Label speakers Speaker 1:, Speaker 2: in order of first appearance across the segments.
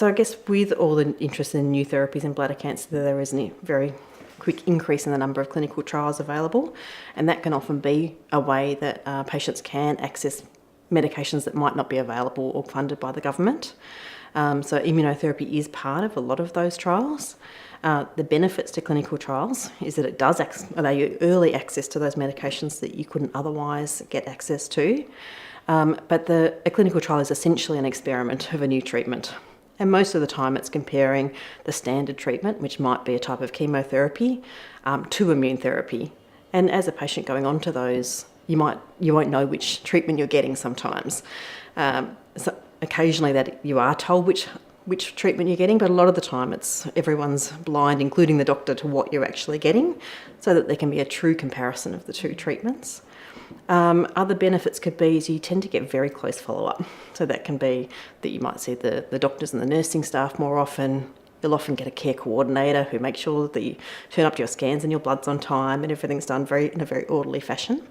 Speaker 1: So I guess with all the interest in new therapies in bladder cancer, there is a very quick increase in the number of clinical trials available, and that can often be a way that patients can access medications that might not be available or funded by the government. So immunotherapy is part of a lot of those trials. The benefits to clinical trials is that it does allow you early access to those medications that you couldn't otherwise get access to. But a clinical trial is essentially an experiment of a new treatment. And most of the time it's comparing the standard treatment, which might be a type of chemotherapy, to immune therapy. And as a patient going on to those, you won't know which treatment you're getting sometimes. So occasionally that you are told which treatment you're getting, but a lot of the time everyone's blind, including the doctor, to what you're actually getting, so that there can be a true comparison of the two treatments. Other benefits could be is you tend to get very close follow-up. So that can be that you might see the doctors and the nursing staff more often. You'll often get a care coordinator who makes sure that you turn up to your scans and your blood's on time and everything's done in a very orderly fashion.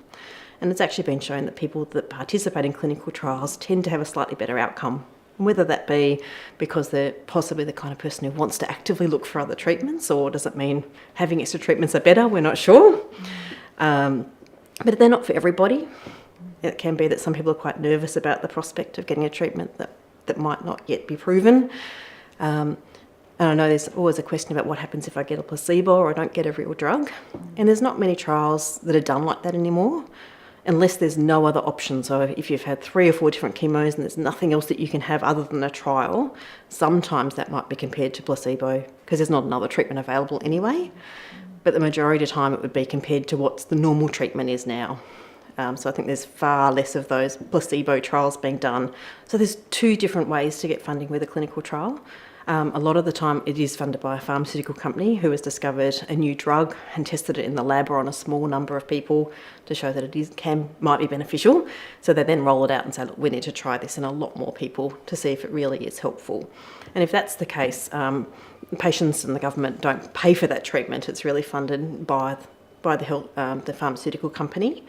Speaker 1: And it's actually been shown that people that participate in clinical trials tend to have a slightly better outcome. Whether that be because they're possibly the kind of person who wants to actively look for other treatments, or does it mean having extra treatments are better? We're not sure. But they're not for everybody. It can be that some people are quite nervous about the prospect of getting a treatment that might not yet be proven. And I know there's always a question about what happens if I get a placebo or I don't get a real drug. And there's not many trials that are done like that anymore, unless there's no other option. So if you've had 3 or 4 different chemos and there's nothing else that you can have other than a trial, sometimes that might be compared to placebo because there's not another treatment available anyway. But the majority of the time it would be compared to what the normal treatment is now. So I think there's far less of those placebo trials being done. So there's 2 different ways to get funding with a clinical trial. A lot of the time it is funded by a pharmaceutical company who has discovered a new drug and tested it in the lab or on a small number of people to show that it might be beneficial. So they then roll it out and say, look, we need to try this in a lot more people to see if it really is helpful. And if that's the case, patients and the government don't pay for that treatment. It's really funded by the pharmaceutical company.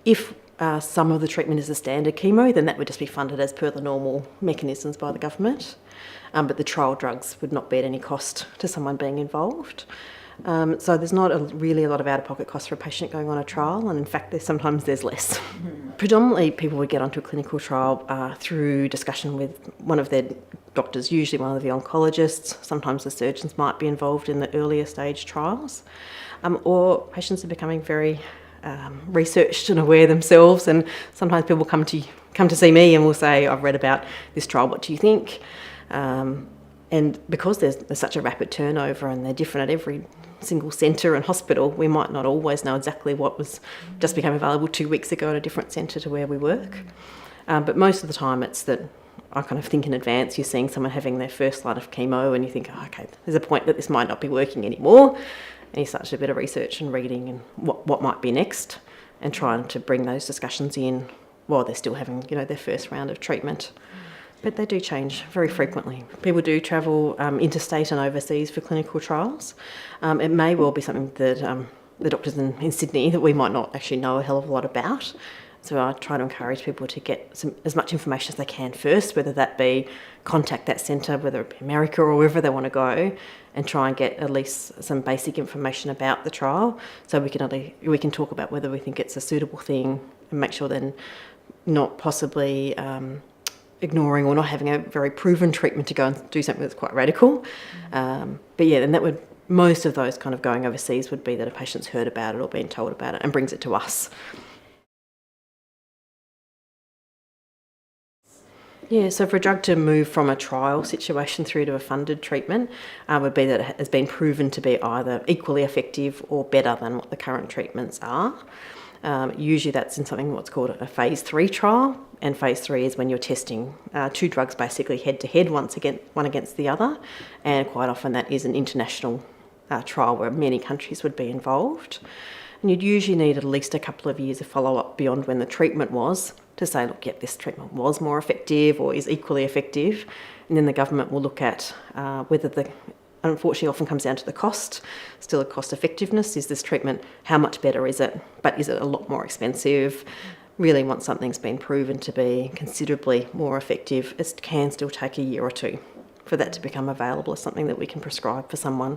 Speaker 1: If some of the treatment is a standard chemo, then that would just be funded as per the normal mechanisms by the government. But the trial drugs would not be at any cost to someone being involved. So there's not really a lot of out-of-pocket costs for a patient going on a trial, and in fact sometimes there's less. Predominantly people would get onto a clinical trial through discussion with one of their doctors, usually one of the oncologists. Sometimes the surgeons might be involved in the earlier stage trials, or patients are becoming very researched and aware themselves, and sometimes people come to see me and will say, I've read about this trial, what do you think? And because there's such a rapid turnover and they're different at every single centre and hospital, we might not always know exactly what was just became available 2 weeks ago at a different centre to where we work. But most of the time it's that I kind of think in advance. You're seeing someone having their first line of chemo and you think, oh, okay, there's a point that this might not be working anymore. And you start to do a bit of research and reading and what might be next, and trying to bring those discussions in while they're still having, their first round of treatment. But they do change very frequently. People do travel interstate and overseas for clinical trials. It may well be something that the doctors in Sydney that we might not actually know a hell of a lot about. So I try to encourage people to get as much information as they can first, whether that be contact that centre, whether it be America or wherever they want to go, and try and get at least some basic information about the trial, so we can talk about whether we think it's a suitable thing, and make sure then not possibly ignoring or not having a very proven treatment to go and do something that's quite radical. But yeah, then most of those kind of going overseas would be that a patient's heard about it or been told about it and brings it to us. Yeah, so for a drug to move from a trial situation through to a funded treatment would be that it has been proven to be either equally effective or better than what the current treatments are. Usually that's in something what's called a phase 3 trial, and phase 3 is when you're testing 2 drugs basically head-to-head, one against the other, and quite often that is an international trial where many countries would be involved. And you'd usually need at least a couple of years of follow-up beyond when the treatment was to say, look, yep, this treatment was more effective or is equally effective. And then the government will look at whether unfortunately often comes down to the cost, still a cost effectiveness. Is this treatment, how much better is it? But is it a lot more expensive? Really, once something's been proven to be considerably more effective, it can still take a year or 2 for that to become available as something that we can prescribe for someone